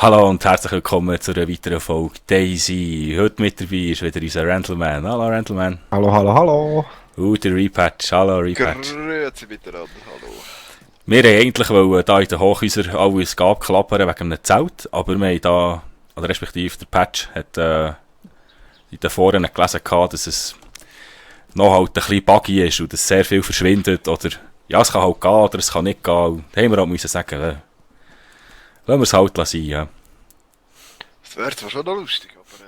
Hallo und herzlich willkommen zu einer weiteren Folge Daisy. Heute mit dabei ist wieder unser Rentleman. Hallo Rentleman. Hallo, hallo, hallo. Der Repatch. Hallo Repatch. Grüezi miteinander, hallo. Wir wollten eigentlich hier in den Hochhäusern alles abklappern wegen einem Zelt, aber wir haben da, oder respektive der Patch hat in den Foren gelesen, dass es noch halt ein bisschen buggy ist und dass sehr viel verschwindet oder ja, es kann halt gehen oder es kann nicht gehen. Und da haben wir auch müssen sagen, lassen wir es halt sein, ja. Das wäre zwar schon noch lustig, aber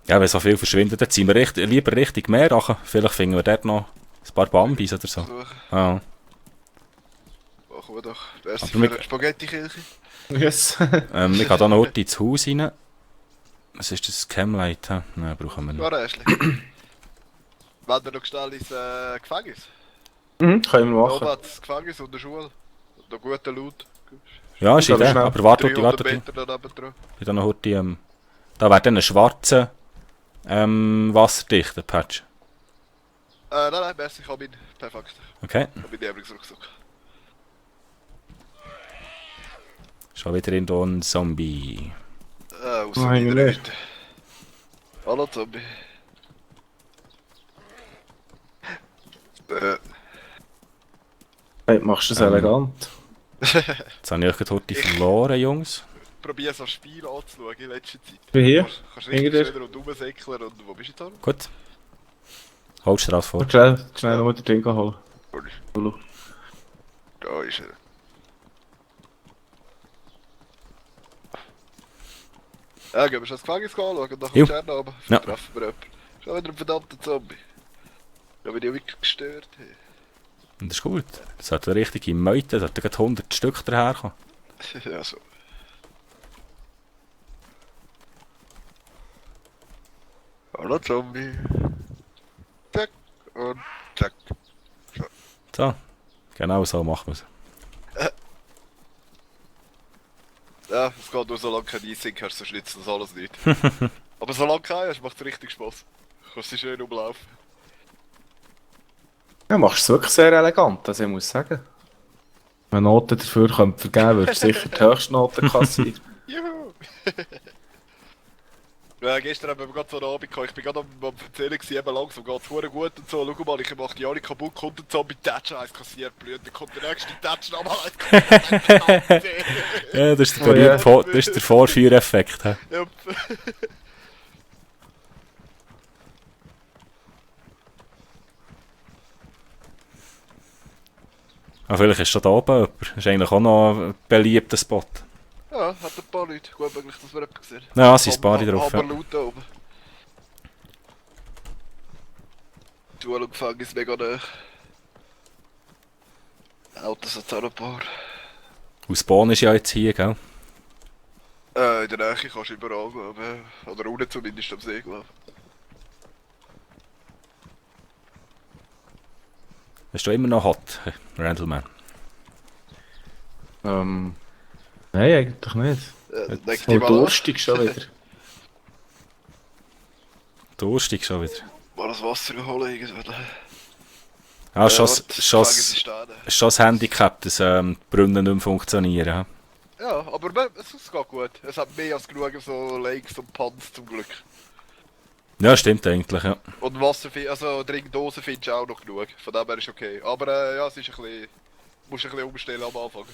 Ja, wenn so viel verschwindet, dann ziehen wir lieber richtig mehr Rachen. Vielleicht finden wir dort noch ein paar Bambis oder so. suchen. Ah. Machen wir doch. Merci Aber für mit- eine Spaghetti-Kirche. Yes. Ich gehe da noch heute ins Haus rein. Was ist das? Camlight? Nein, brauchen wir nicht. Ja, Äschli. Wenn ihr noch schnell ins Gefängnis. Können wir Oben machen. hat das Gefängnis und der Schule. Und noch guten Loot. Ja, ist Aber Idee. schnell. Aber warte, 300 warte. Meter daneben dran. Ich da noch heute, da wäre dann ein schwarzer wasserdichter Patch. Nein, merci, ich habe ihn. Perfekt. Okay. Ich habe ihn Nebelungsrucksack. Schon wieder in ein Zombie. Außer Nein, wieder nicht. heute. Hallo Zombie. Hey, machst du das elegant? Jetzt habe ich euch heute verloren, Jungs. Probier so ein Spiel anzuschauen in letzter Zeit. Ich bin hier. Kannst Hinter richtig dir. schön und rumsäckeln und wo bist du jetzt? Gut. Holst du das vor? Schnell noch den Drink holen. Lulu. Da ist er. Ja, gehen wir schon ins Gefängnis anschauen und nach Jo. dem Tschernobyl Ja. treffen wir jemanden. Schon wieder ein verdammter Zombie. Da bin ich wirklich gestört. Hey. Und das ist gut. Das sollte eine richtige Meute, da sollten gerade 100 Stück daherkommen. Ja, so. Hallo Zombie. Zack und zack. So. Genau so machen wir es. Ja, es geht nur so lange kein Eissink hast, sonst nützt das alles nicht. Aber solange kein hast, macht es richtig Spaß. Kannst du schön umlaufen. Ja, machst es wirklich sehr elegant, also ich muss sagen. Wenn Noten dafür könnte vergeben, würde sicher die höchste Note kassieren. Juhu! Ja, gestern haben wir gerade so einen Abend gehabt. Ich bin gerade am Erzählen gewesen, eben langsam geht's verdammt gut und so. Schau mal, ich mache die alle kaputt, kommt ein Zombie, Tatschen, eins kassiert, blöd, dann kommt der nächste Tatschen, nochmal eins kassiert. Ja, das ist der, Oh, ja. das ist der Vorführeffekt. He. Jupp. Ah, vielleicht ist schon da oben jemand. Das ist eigentlich auch noch ein beliebter Spot. Ja, hat ein paar Leute. Gut möglich, dass wir jemanden gesehen Ja, es sind ein paar drauf. Aber Ja. laut da oben. Die Schule und Gefängnis mega nah. Autos hat auch noch ein paar. Aus Bonn ist ja jetzt hier, gell? In der Nähe kannst du überall, glaube ich. Oder unten zumindest am See, glaube ich. Bist du immer noch hot, Randleman? Nein, eigentlich nicht. Denk Oh, die mal an. durstig schon wieder. Durstig schon wieder. Mal das Wasser holen irgendwann. Ah, schon, warte, schon, Gefängnis ist stehen. schon das Handicap, dass die Brunnen nicht mehr funktionieren. Ja, aber es geht gut. Es hat mehr als genug so Lakes und Ponds zum Glück. Ja, stimmt eigentlich, ja. Und Wasser, also Trinkdosen findest du auch noch genug. Von dem her ist okay. Aber ja, es ist ein bisschen... Musst ein bisschen umstellen am Anfang.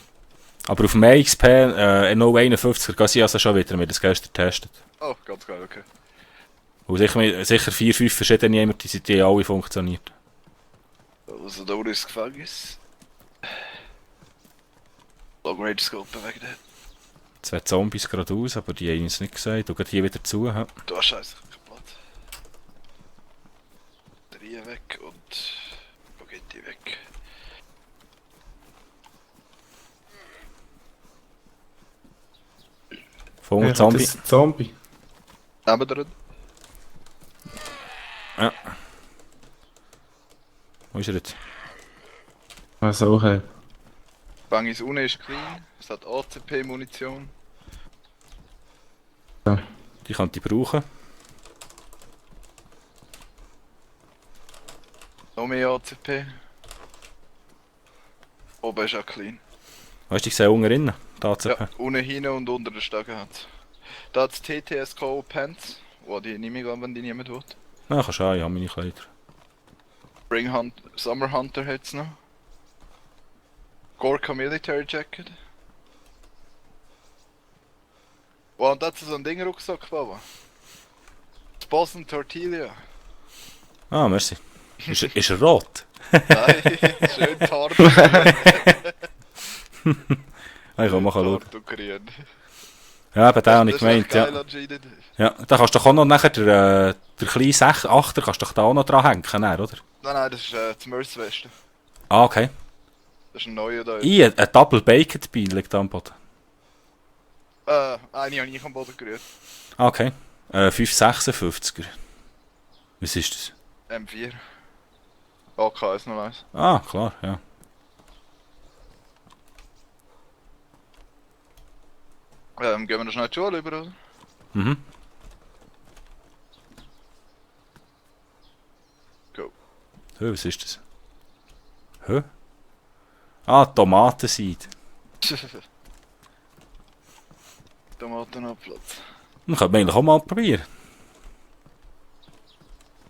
Aber auf dem XP No51er gehen sie also schon wieder, wir das gestern getestet. Oh, ganz geil, okay. Und sicher 4, 5 verschiedene haben wir, die alle funktioniert. Also da unten ist das Gefängnis. Long Range Scope wegen dem. 2 Zombies gerade aus, aber die haben uns nicht gesagt. Und hier wieder zu. Ja. Du hast scheiße keinen Platz. Batterien weg und... Spaghetti weg. Voll Ja, Zombie. das ist ein Zombie. Nehmen wir ihn? Wo ist er jetzt? Also, okay. Gefängnis unten ist clean. Es hat ACP-Munition. Die könnte ich brauchen. Noch mehr ACP. Oben ist auch clean. Weißt du, ich sehe unten drin. ACP. Ja, unten hinten und unter der Stege hat da hat es TTSK Pants. Oh, die nehme ich an, wenn die niemand will. Ja, kannst du auch, ja, meine Kleider. Summer Hunter hat es noch. Gorka Military Jacket. Oh, und da hat so ein Ding Rucksack gebaut. Das Boston Tortilla. Ah, merci. Ist er rot? Nein, schön die Farbe. Ich kann mal schauen. Grün. Ja, aber den habe ich Das ist echt gemeint, ja. geil anscheinend. Ja, da kannst du doch auch noch nachher der kleine Achter kannst du doch da auch noch dran hängen, dann, oder? Nein, das ist das Mörswesten. Ah, okay. Das ist ein neuer da. Ein Double Baked Bean liegt da am Boden. Eine habe ich am Boden gerührt. Ah, okay. 556er. Was ist das? M4. AKS noch eins. Ah, klar, ja. Gehen wir noch schnell die Schule über, oder? Mhm. Go. Hä, was ist das? Hä? Ah, Tomatenseed. Tomatenabplatz. Dann könnte man eigentlich auch mal probieren.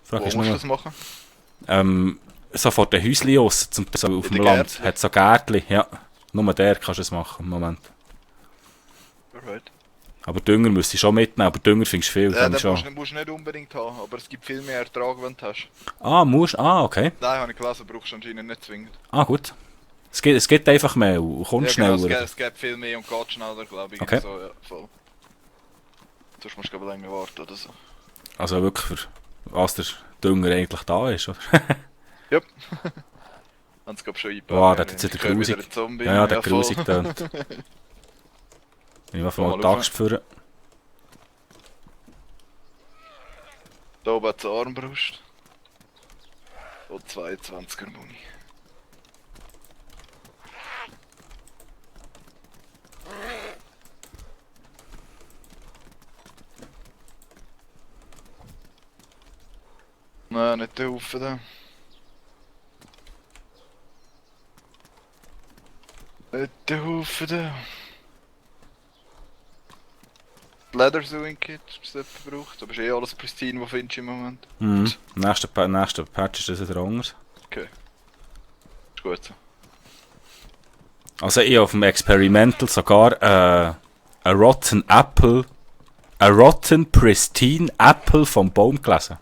Wo Frage ist musst du nur, das machen? so vor den Häuschen aus, so auf In dem den Land, Gärtchen? hat so Gärtchen, ja. Nur der kannst du es machen im Moment. Alright. Aber Dünger müsste ich schon mitnehmen, aber Dünger findest du viel, Ja, dann den schon. musst du nicht unbedingt haben, aber es gibt viel mehr Ertrag, wenn du hast. Okay. Nein, habe ich gelesen, brauchst du anscheinend nicht zwingend. Ah, gut. Es geht einfach mehr und kommt Genau, schneller. es gibt viel mehr und geht schneller, glaube ich. Okay. So, ja, voll. Sonst musst du glaube ich länger warten oder so. Also wirklich für was der Dünger eigentlich da ist, oder? Jupp. Haben sie glaube schon eingebaut. Wow, der hat jetzt wieder Ich höre grusig. einen Zombie. Ja, der voll. grusig tönt. Ich mache mal Mal die Axt führen. Da oben hat es eine Armbrust. Und 22er Muni. Nein, nicht der Haufen da. Nicht der Haufen da. Leather Sewing Kit, das jemand braucht. Aber ist eh alles pristine, was findest du im Moment. Mhm. Nächster Patch ist das wieder anders. Okay. Ist gut so. Also ich auf dem Experimental sogar a rotten pristine Apple vom Baum gelesen.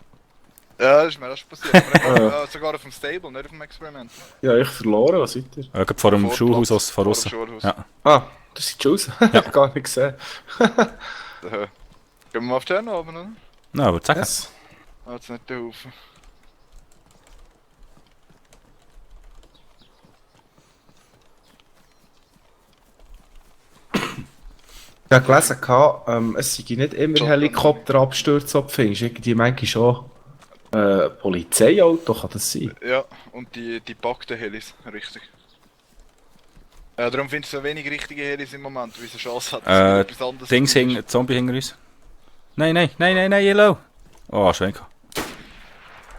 Ja, das ist mir auch schon passiert. Aber sogar auf dem Stable, nicht auf dem Experiment. Ja, ich verloren, was seid ihr? Gerade vor dem Vorplatz, Schulhaus aus vor von dem außen. Schulhaus. Ja. Ah, das sieht schon aus. Ja. Gar nicht gesehen. Gehen wir mal auf den oben, oder? Na, aber sagen. Yes. Ah, jetzt nicht der Haufen. Ich habe gelesen, es sei nicht immer Helikopterabstürze, die du findest. Irgendwie manchmal schon Polizeiauto, kann das sein? Ja, und die packten Helis, richtig. Darum findest du so wenig richtige Helis im Moment, wie es eine Chance hat, dass etwas anderes Dings tun ist. hing, Zombie hinter uns. Nein, Yellow. Oh, schön.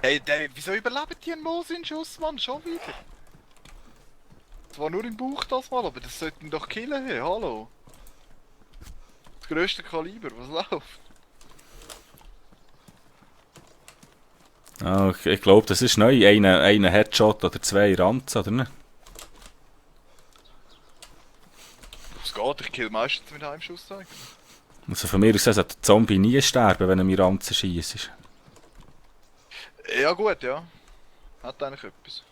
Hey, David, wieso überleben die einen Mosin-Schuss, Mann? Schon wieder? Zwar nur im Bauch das Mal, aber das sollten doch killen, hey, hallo. Das grösste Kaliber, was läuft? Ah, ich glaube, das ist neu. Einen Headshot oder 2 Ranzen, oder nicht? Es geht, ich kill meistens mit einem Schuss eigentlich. Also von mir aus sollte der Zombie nie sterben, wenn er mir Ranzen schiesst. Ja gut, ja. Hat eigentlich etwas.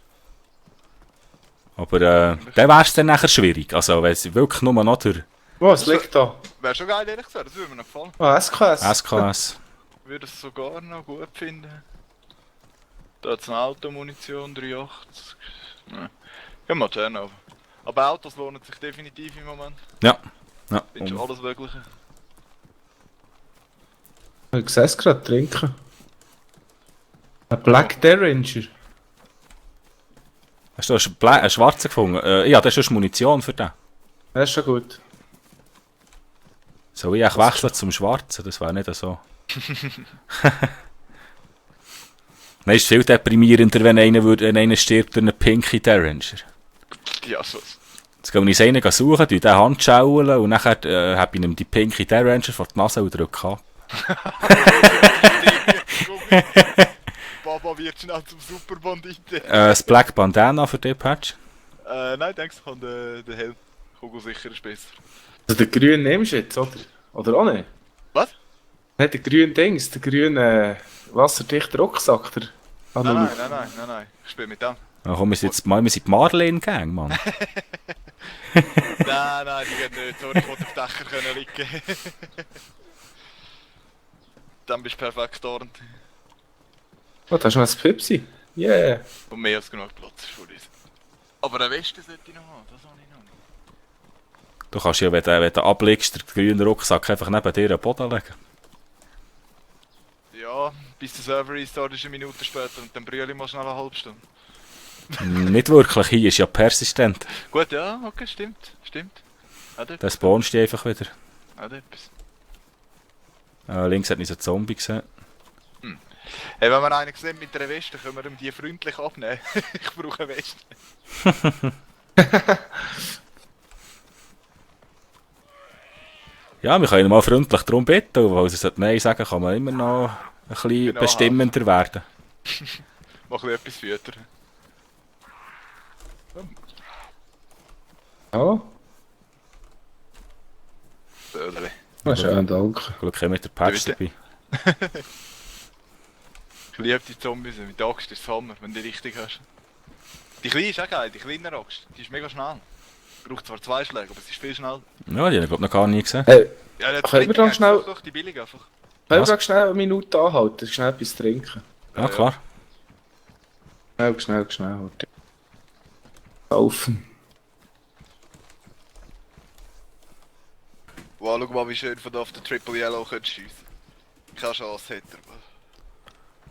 Aber dann wäre es dann nachher schwierig. Also wenn es wirklich nur noch durch Was liegt da? Wäre schon geil, ehrlich gesagt, das würde mir noch gefallen. Ah, SKS. SKS. Würde es sogar noch gut finden. Da hat es eine Automunition, 380. Nein. Ja, mal Turnover. Aber Autos lohnen sich definitiv im Moment. Ja. Findest du alles Mögliche? Ich sehe es gerade trinken. Ein Black Derringer. Hast du einen schwarzen gefunden? Ja, das ist Munition für den. Das ist schon gut. Soll ich eigentlich wechseln zum Schwarzen? Das wäre nicht so. Nein, ist viel deprimierender, wenn einer stirbt durch einen Pinky Derringer. Ja, so. Jetzt gehen wir uns einen suchen, den Handschaulen und nachher habe ich ihm die pinke Derranger vor die Nase und drücke ab. Baba wird schnell zum Superbanditen. Das Black Bandana für den Patch. Nein, denkst du, der Helm. Kugelsicher ist besser. Also den grünen nimmst du jetzt, oder? Oder auch nicht? Was? Nicht den grünen Dings, den grünen wasserdichten Rucksack. Der Nein. Ich spiele mit dem. Ja, komm, wir sind die Marlene-Gang, Mann. Nein, die gehen nicht. Sorry, ich wollte auf Dächer können liegen. Dann bist du perfekt getarnt. Oh, da ist noch ein Pipsi. Yeah. Und mehr als genug Platz ist für uns. Aber eine Weste sollte ich noch haben, das habe ich noch nicht. Du kannst ja, wenn du ablegst, den grünen Rucksack einfach neben dir am Boden legen. Ja, bis der Server restart ist eine Minute später und dann brülle ich mal schnell eine halbe Stunde. Nicht wirklich, hier ist ja persistent. Gut, ja, okay, stimmt. Dann spawnst du einfach wieder. Etwas. Links hat nicht so ein Zombie gesehen. Hey, wenn wir einen sehen mit einer Weste, können wir ihm die freundlich abnehmen. Ich brauche eine Weste. Ja, wir können ihn mal freundlich darum bitten, weil er Nein sagen kann man immer noch ein bisschen Genau. bestimmender werden. Mach etwas füttern. Ja, Dödeli. schön, danke. Glück haben wir den Patch Du dabei. Ich liebe die Zombies, mit der Axt ist es Hammer, wenn du die richtig hast. Die kleine ist auch geil, die kleine Axt. Die ist mega schnell. Braucht zwar 2 Schläge, aber sie ist viel schneller. Ja, die habe ich glaub noch gar nie gesehen. Hey, Ja, jetzt können wir dann schnell... Doch, die billig einfach. Können Was? wir grad schnell eine Minute anhalten? Schnell etwas trinken. Ja, klar. Schnell. Heute. Laufen. Wow, schau mal, wie schön von da auf den Triple Yellow schiessen können. Keine Chance hätte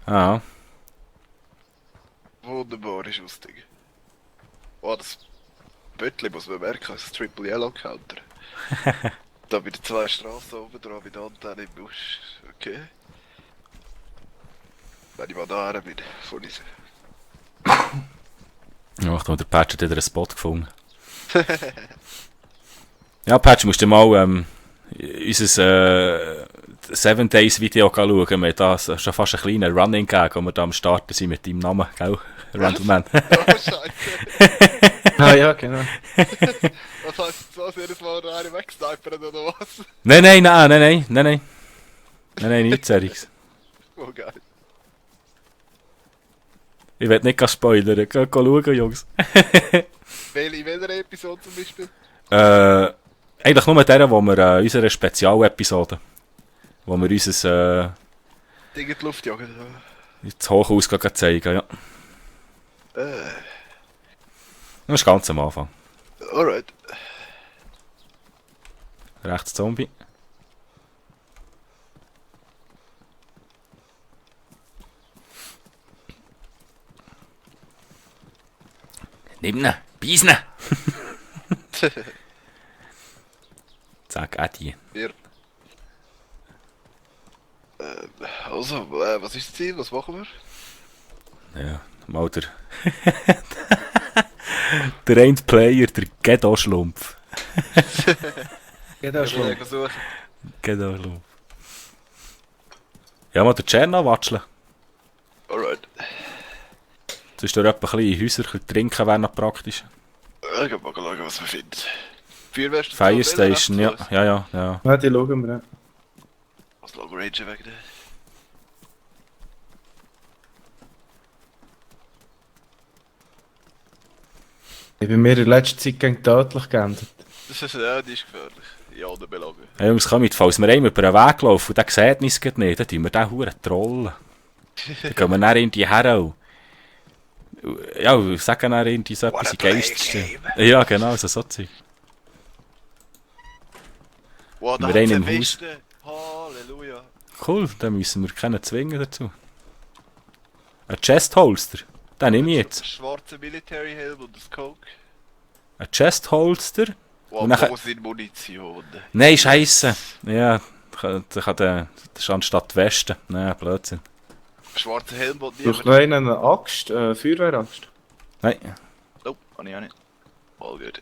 er. Ja. Wunderbar ist lustig. Oh, das Böttli muss man merken, als Triple Yellow Counter. Da bei den 2 Straßen oben dran, bei der Antenne im Busch. Okay. Wenn ich mal da bin, von uns. Ja, der Patch hat wieder einen Spot gefunden. Ja, Patch, musst du mal unser 7 Days Video schauen. Wir haben da schon fast einen kleinen Running gegeben, wo wir da am Starten sind mit deinem Namen, gell? Randleman. Oh, Scheiße. Ah ja, genau. Was heisst das? Jedes Mal noch einen wegsnipern oder was? Nein, nichts Seriges. Oh, geil. Ich will nicht spoilern, geh schauen, Jungs. In welcher Episode zum Beispiel? Eigentlich nur der, wo wir unsere Spezialepisode, wo wir unser Ding in die Luft jagen. das Hochhaus zeigen, ja. Das ist ganz am Anfang. Alright. Rechts Zombie. Nimm ihn, beiß ihn! Sag Adi. Wir. Also, was ist das Ziel? Was machen wir? Ja, mal der... der eine Player, der Gedo-Schlumpf. Geht auch schon. Suchen. Gedo-Schlumpf. Ja, mal den Tscherna watscheln. Alright. Sonst durch etwa ein bisschen in Häuser, ein bisschen trinken wäre noch praktisch. Ich geh mal schauen, was wir finden. Feuerwehr Fire Station, ja. Ja. Ja, die schauen wir. Was Long Range weg da? Ich bin mir in letzter Zeit gegen tödlich geändert. Ja, die ist gefährlich. In allen Belangen. Hey Jungs, komm mit, falls wir einem über den Weg laufen und der sieht uns gerade nicht, dann tun wir den Huren trollen. Dann gehen wir dann in die Hero. Ja, sagen dann irgendwie so etwas in Geiststellen. Ja, genau, so Zeug. Wow, da Wir hat rein sie im eine Haus. Weste. Halleluja. Cool, dann müssen wir keinen zwingen dazu. Ein Chestholster, den nehme ich jetzt. Ein schwarzer Military Helm und ein Coke. Ein Chestholster. Wow, Und nachher- wo sind Munition? Nein, Scheisse. Ja, das ist anstatt Westen. Nein, Blödsinn. Schwarzer Helm, wo Braucht niemand... noch einen eine Axt, Feuerwehraxt? Nein. Nope, kann ich auch nicht. All gut.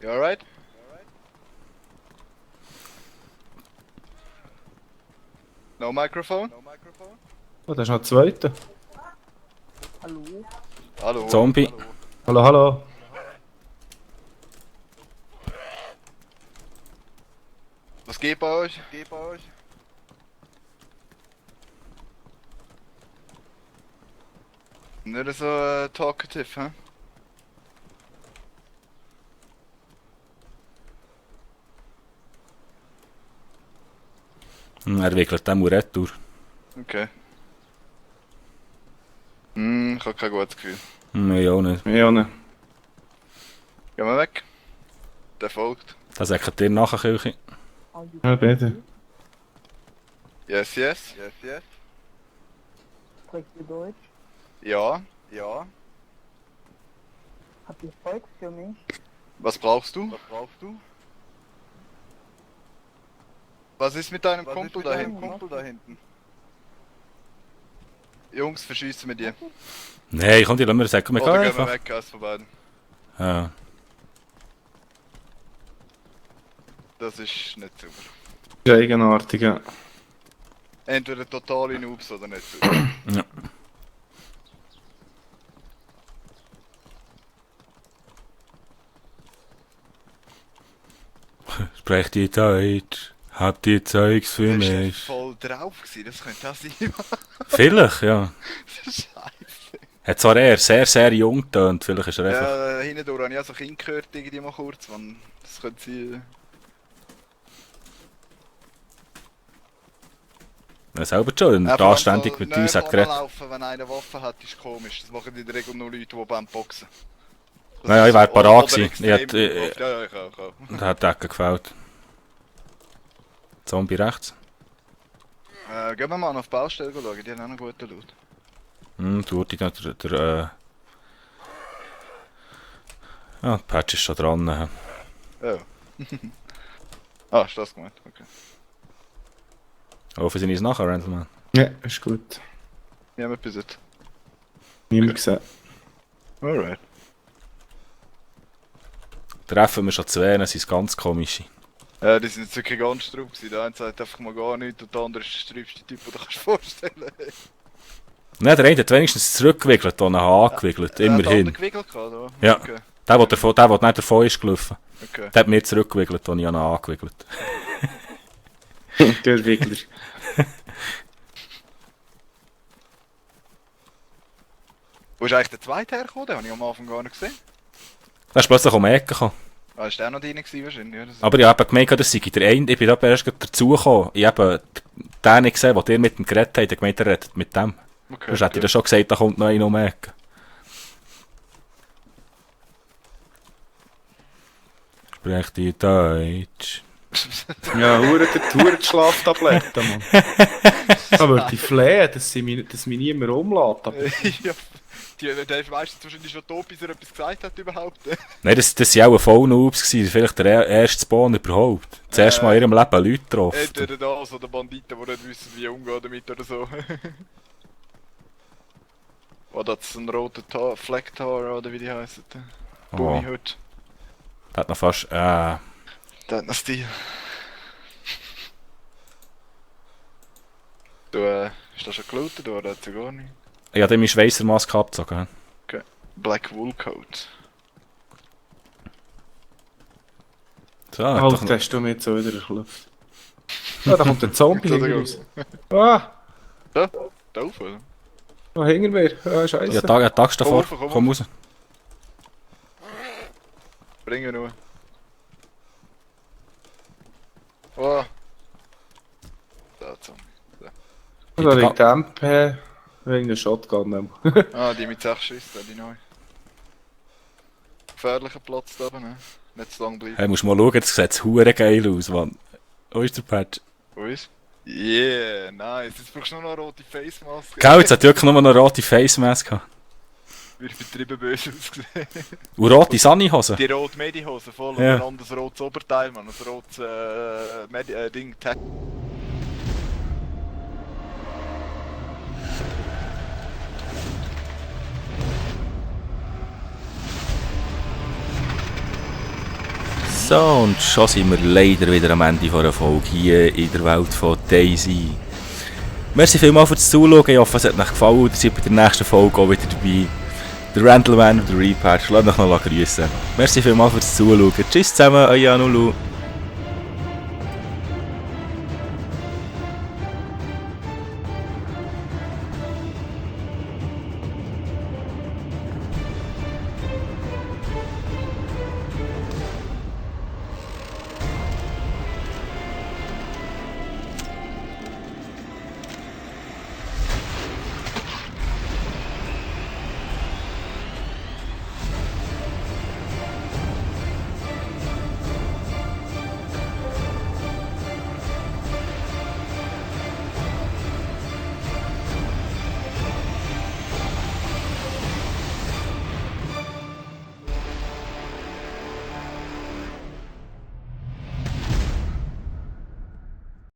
You alright? No microphone? Oh, da ist noch ein zweiter. Hallo? Zombie. Hallo, hallo. Was geht bei euch? Nicht so talkative, hä? Er wickelt dem Retour. Okay. Ich hab kein gutes Gefühl. Nein, auch nicht. Ja, ne. Gehen wir weg. Der folgt. Da sagt ihr nachher, Küche. Ja, bitte. Yes, yes. Sprichst du Deutsch? Ja. Habt ihr Volk für mich? Was brauchst du? Was ist mit deinem Kumpel da hinten? Jungs, verschießen mit dir. Nein, komm, die lassen wir sagen. Wir Oder gehen gehen wir einfach. weg, eins von beiden. Ja. Das ist nicht super. Das ist eigenartig, ja. Entweder totale Noobs oder nicht super. Ja. Sprecht ihr Deutsch? Habt ihr Zeugs für Du bist ja mich? voll drauf gewesen, das könnte auch sein. Vielleicht, ja. Scheiße. Hat zwar eher sehr, sehr jung getönt. Vielleicht ist er einfach... Ja, hindurch habe ich auch so Kind gehört, irgendwie mal kurz, man. Das könnte sein. Er selber schon. Und anständig mit uns hat geredet. Laufen, wenn einer Waffe hat, ist komisch. Das machen in der Regel nur Leute, die beim Boxen. Das Naja, ist ich wäre so parat oder gewesen. extrem Ich drauf. Ja, ich auch. Und hat Decke gefällt. Zombie rechts. Gehen wir mal auf die Baustelle schauen, die haben auch einen guten Loot. Du die der ja, der Patch ist schon dran. Oh. Ah, ist das gemeint? Okay. Hoffen Sie nicht nachher, Randleman. Ja, ist gut. Ja, wir bis jetzt. Niemand gesehen. Alright. Treffen wir schon zwei, das sind ganz komische. Ja, die sind jetzt wirklich ganz drauf gewesen. Der eine sagt einfach mal gar nichts und der andere ist der sträubste Typ, den du kannst vorstellen. Nein, der eine hat wenigstens zurückgewickelt und einen angewickelt, immerhin. Hat gewickelt gehabt, oder? Ja. Okay. Der nicht davon ist gelaufen, Okay. der hat mir zurückgewickelt und ich habe ihn angewickelt. Der Wickler. Wo ist eigentlich der zweite hergekommen? Den habe ich am Anfang gar nicht gesehen. Der ist plötzlich um die Ecke gekommen. Ah, ist der noch drin gewesen wahrscheinlich? Ja, das Aber ich habe gemeint, das sei der eine. Ich bin da erst gerade dazugekommen. Ich habe den nicht gesehen, der mit dem geredet hat. Ich habe gemeint, er redet mit dem. okay, Sonst hätte ich dir schon gesagt, da kommt noch einer um die Ecke. Sprecht die Deutsch? Ja, Huren Schlaftabletten, Mann. Da würde ich flehen, dass mich niemand umlässt. Aber ja, der ist meistens wahrscheinlich schon tot, bis er etwas gesagt hat überhaupt. Nein, das waren auch Vollnoobs gewesen. Vielleicht der erste Spawn überhaupt. Das erste Mal in ihrem Leben Leute getroffen. Entweder das oder Banditen, die nicht wissen, wie umgehen damit oder so. War das ein roter Flecktar oder wie die heißen? Oh. Gummihut. Der hat noch fast... Der hat noch Stil. Du, ist das schon gelootet oder hat sie gar nicht? Ich habe meine Schweissermaske abgezogen. Black Wool Coat. So, hat halt, doch hast du mir jetzt so wieder erklopft. Ah, da kommt ein Zombie hinter uns. Ah, Da? Da rauf, oder? da hinter mir. Ah, ja, scheiße. Tags davor. Komm rauf, Komm raus. Bringen nur. Oh. Da, Zombie. Da liegt MP. Wegen der Shotgun. Ah, die mit 6 Schüssen, die neu. Gefährlicher Platz da oben, ne? Nicht zu lang bleiben. Hey, musst mal schauen, jetzt sieht es hure geil aus, Mann. Wo ist der Patch? Wo ist? Yeah, nice. Jetzt brauchst du nur noch eine rote Face Mask. Gell, jetzt hat wirklich nur noch eine rote Face Mask gehabt. Wird übertrieben böse ausgesehen. Und rote Sunny-Hose. Die rote Medihose voll und Ja. ein anderes rotes Oberteil, man. Ein rotes Ding, Tag. So, und schon sind wir leider wieder am Ende von einer Folge hier in der Welt von Daisy. Merci vielmals fürs Zuschauen, ich hoffe es hat euch gefallen. Ihr seid bei der nächsten Folge auch wieder dabei. Der Randleman und der Repatch, lasst euch noch grüßen. Merci vielmals fürs Zuschauen. Tschüss zusammen, euer Janulu.